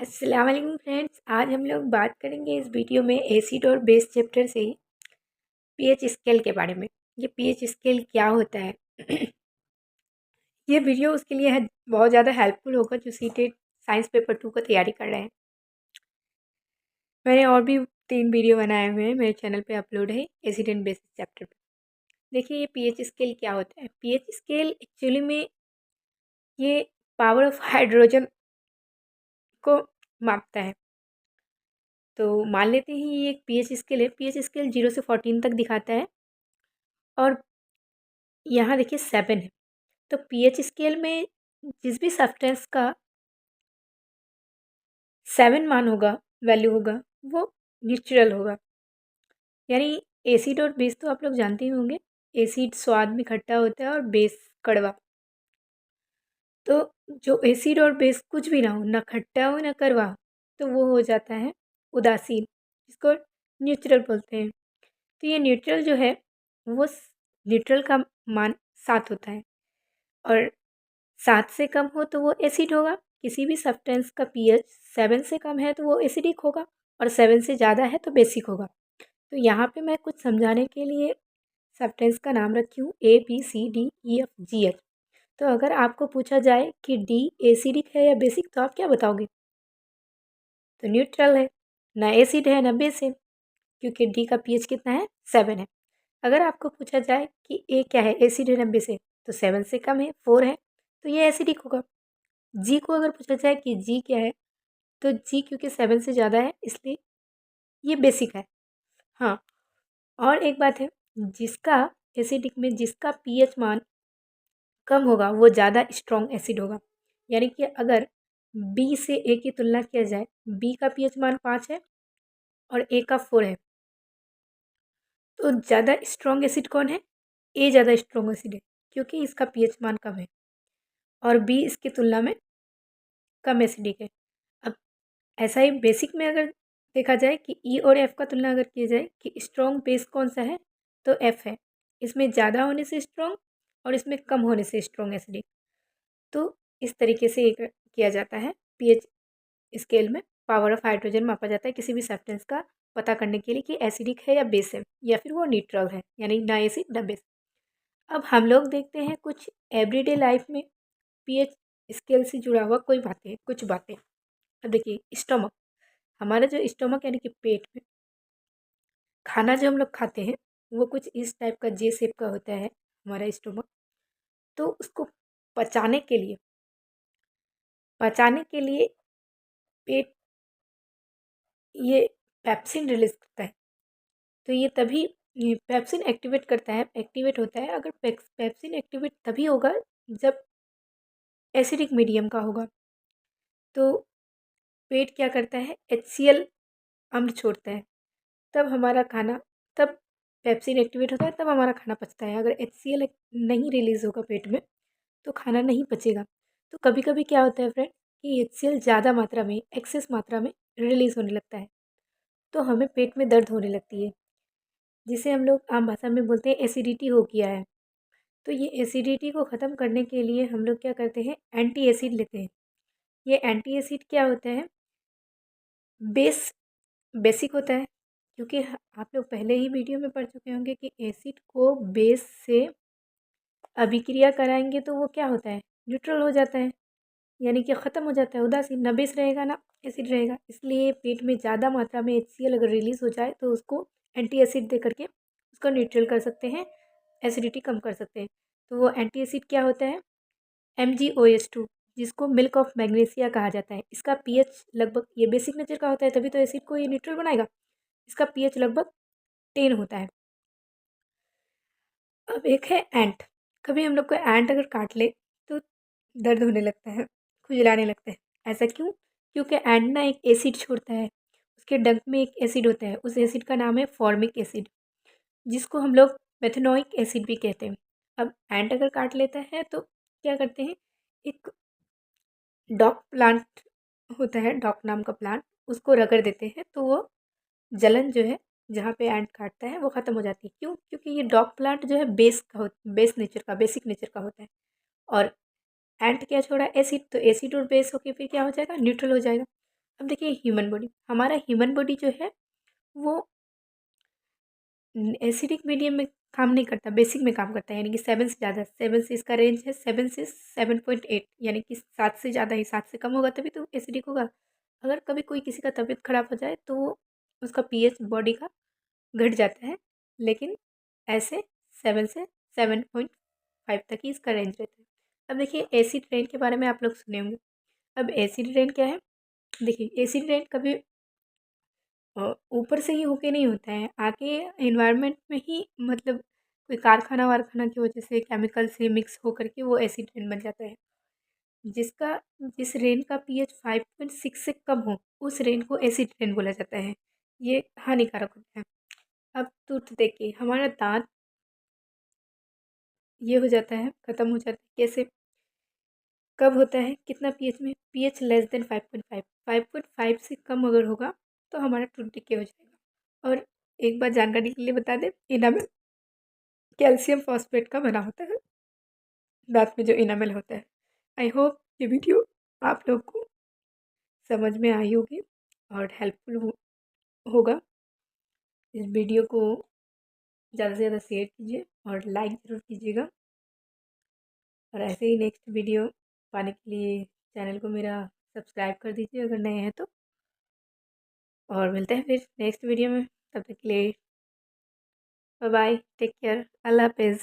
अस्सलाम वालेकुम फ्रेंड्स। आज हम लोग बात करेंगे इस वीडियो में एसिड और बेस चैप्टर से पीएच स्केल के बारे में। ये पीएच स्केल क्या होता है ये वीडियो उसके लिए है बहुत ज़्यादा हेल्पफुल होगा जो सीटेट साइंस पेपर 2 का तैयारी कर रहे हैं। मैंने और भी 3 वीडियो बनाए हुए हैं, मेरे चैनल पे अपलोड है एसिड एंड बेसिस चैप्टर पे। देखिए ये पीएच स्केल क्या होता है। पीएच स्केल एक्चुअली में ये पावर ऑफ हाइड्रोजन को मापता है। तो मान लेते हैं ये एक पीएच स्केल है। पीएच स्केल 0 से 14 तक दिखाता है और यहाँ देखिए 7 है। तो पीएच स्केल में जिस भी सब्सटेंस का 7 मान होगा, वैल्यू होगा, वो न्यूट्रल होगा। यानी एसिड और बेस तो आप लोग जानते ही होंगे। एसिड स्वाद में खट्टा होता है और बेस कड़वा। तो जो एसिड और बेस कुछ भी ना हो, ना खट्टा हो ना कड़वा हो, तो वो हो जाता है उदासीन, जिसको न्यूट्रल बोलते हैं। तो ये न्यूट्रल जो है वो न्यूट्रल का मान 7 होता है और 7 से कम हो तो वो एसिड होगा। किसी भी सब्सटेंस का पीएच 7 से कम है तो वो एसिडिक होगा और 7 से ज़्यादा है तो बेसिक होगा। तो यहाँ पे मैं कुछ समझाने के लिए सब्सटेंस का नाम रखी हूँ ABCDEFGH। तो अगर आपको पूछा जाए कि डी एसिडिक है या बेसिक तो आप क्या बताओगे? तो न्यूट्रल है, ना एसिड है ना बेस है, क्योंकि डी का पीएच कितना है 7 है। अगर आपको पूछा जाए कि ए क्या है, एसिड है ना बेस है, तो 7 से कम है 4 है तो ये एसिडिक होगा। जी को अगर पूछा जाए कि जी क्या है, तो जी क्योंकि 7 से ज़्यादा है इसलिए ये बेसिक है। हाँ, और एक बात है, जिसका एसिडिक में जिसका पीएच मान कम होगा वो ज़्यादा स्ट्रॉन्ग एसिड होगा। यानी कि अगर बी से ए की तुलना किया जाए, बी का पीएच मान 5 है और ए का 4 है, तो ज़्यादा स्ट्रॉन्ग एसिड कौन है? ए ज़्यादा स्ट्रॉन्ग एसिड है, क्योंकि इसका पीएच मान कम है और बी इसकी तुलना में कम एसिडिक है। अब ऐसा ही बेसिक में अगर देखा जाए कि ई और एफ का तुलना अगर किया जाए कि स्ट्रॉन्ग बेस कौन सा है, तो एफ है। इसमें ज़्यादा होने से स्ट्रॉन्ग और इसमें कम होने से स्ट्रॉन्ग एसिडिक। तो इस तरीके से एक किया जाता है पीएच स्केल में। पावर ऑफ हाइड्रोजन मापा जाता है किसी भी सब्सटेंस का पता करने के लिए कि एसिडिक है या बेस है या फिर वो न्यूट्रल है, यानी ना एसिड ना बेस। अब हम लोग देखते हैं कुछ एवरीडे लाइफ में पीएच स्केल से जुड़ा हुआ कोई बातें, कुछ बातें। अब देखिए स्टमक, हमारा जो स्टमक यानी कि पेट में खाना जो हम लोग खाते हैं वो कुछ इस टाइप का जे शेप का होता है हमारा स्टमक। तो उसको पचाने के लिए पेट ये पेप्सिन रिलीज करता है। तो ये तभी ये पेप्सिन एक्टिवेट होता है। अगर पेप्सिन एक्टिवेट तभी होगा जब एसिडिक मीडियम का होगा। तो पेट क्या करता है, HCl अम्ल छोड़ता है, तब हमारा खाना, तब पेप्सिन एक्टिवेट होता है, तब हमारा खाना पचता है। अगर HCl नहीं रिलीज़ होगा पेट में तो खाना नहीं पचेगा। तो कभी कभी क्या होता है फ्रेंड कि HCl ज़्यादा मात्रा में, एक्सेस मात्रा में रिलीज़ होने लगता है, तो हमें पेट में दर्द होने लगती है, जिसे हम लोग आम भाषा में बोलते हैं एसिडिटी हो गया है। तो ये एसिडिटी को ख़त्म करने के लिए हम लोग क्या करते हैं, एंटी एसिड लेते हैं। ये एंटी एसिड क्या होता है, बेस बेसिक होता है, क्योंकि आप लोग पहले ही वीडियो में पढ़ चुके होंगे कि एसिड को बेस से अभिक्रिया कराएंगे तो वो क्या होता है, न्यूट्रल हो जाता है, यानी कि ख़त्म हो जाता है, उदासीन। ना बेस रहेगा ना एसिड रहेगा। इसलिए पेट में ज़्यादा मात्रा में HCl अगर रिलीज़ हो जाए तो उसको एंटी एसिड दे करके उसको न्यूट्रल कर सकते हैं, एसिडिटी कम कर सकते हैं। तो वो एंटी एसिड क्या होता है, MgOH2, जिसको मिल्क ऑफ मैग्नीशिया कहा जाता है। इसका पीएच लगभग, ये बेसिक नेचर का होता है तभी तो एसिड को ये न्यूट्रल बनाएगा। इसका पीएच लगभग 10 होता है। अब एक है एंट। कभी हम लोग को एंट अगर काट ले तो दर्द होने लगता है, खुजलाने लगता है। ऐसा क्यों? क्योंकि एंट ना एक एसिड छोड़ता है, उसके डंक में एक एसिड होता है, उस एसिड का नाम है फॉर्मिक एसिड, जिसको हम लोग मेथनोइक एसिड भी कहते हैं। अब एंट अगर काट लेता है तो क्या करते हैं, एक डॉग प्लांट होता है, डॉग नाम का प्लांट, उसको रगड़ देते हैं तो वो जलन जो है जहाँ पे एंट काटता है वो ख़त्म हो जाती है। क्यों? क्योंकि ये डॉग प्लांट जो है बेस नेचर का, बेसिक नेचर का होता है। और एंट क्या छोड़ा, एसिड, तो एसिड और बेस होके फिर क्या हो जाएगा, न्यूट्रल हो जाएगा। अब देखिए ह्यूमन बॉडी, हमारा ह्यूमन बॉडी जो है वो एसिडिक मीडियम में काम नहीं करता, बेसिक में काम करता है, यानी कि 7 से ज़्यादा, 7 से इसका रेंज है, 7 से 7.8, यानी कि 7 से ज़्यादा ही, 7 से कम होगा तभी तो एसिडिक होगा। अगर कभी कोई किसी का तबीयत खराब हो जाए तो उसका पीएच बॉडी का घट जाता है, लेकिन ऐसे 7 से 7.5 तक ही इसका रेंज रहता है। अब देखिए एसिड रेन के बारे में आप लोग सुने होंगे। अब एसिड रेन क्या है? देखिए एसिड रेन कभी ऊपर से ही होके नहीं होता है, आके एनवायरनमेंट में ही, मतलब कोई कारखाना वारखाना की वजह से केमिकल से मिक्स होकर के वो एसिड रेन बन जाता है। जिसका जिस रेन का पीएच 5.6 से कम हो, उस रेन को एसिड रेन बोला जाता है। ये हानिकारक होता है। अब टूथ देखिए, हमारा दांत ये हो जाता है, ख़त्म हो जाता है, कैसे? कब होता है? कितना पीएच में? पीएच लेस देन 5.5, 5.5 से कम अगर होगा तो हमारा टूथ डिके हो जाएगा। और एक बात जानकारी के लिए बता दें, इनामल कैल्शियम फॉस्फेट का बना होता है, दांत में जो इनामल होता है। आई होप ये वीडियो आप लोग को समझ में आई होगी और हेल्पफुल होगा। इस वीडियो को ज़्यादा से ज़्यादा शेयर कीजिए और लाइक ज़रूर कीजिएगा। और ऐसे ही नेक्स्ट वीडियो पाने के लिए चैनल को मेरा सब्सक्राइब कर दीजिए अगर नए हैं तो। और मिलते हैं फिर नेक्स्ट वीडियो में, तब तक के लिए बाय बाय, टेक केयर, अल्लाह हाफिज़।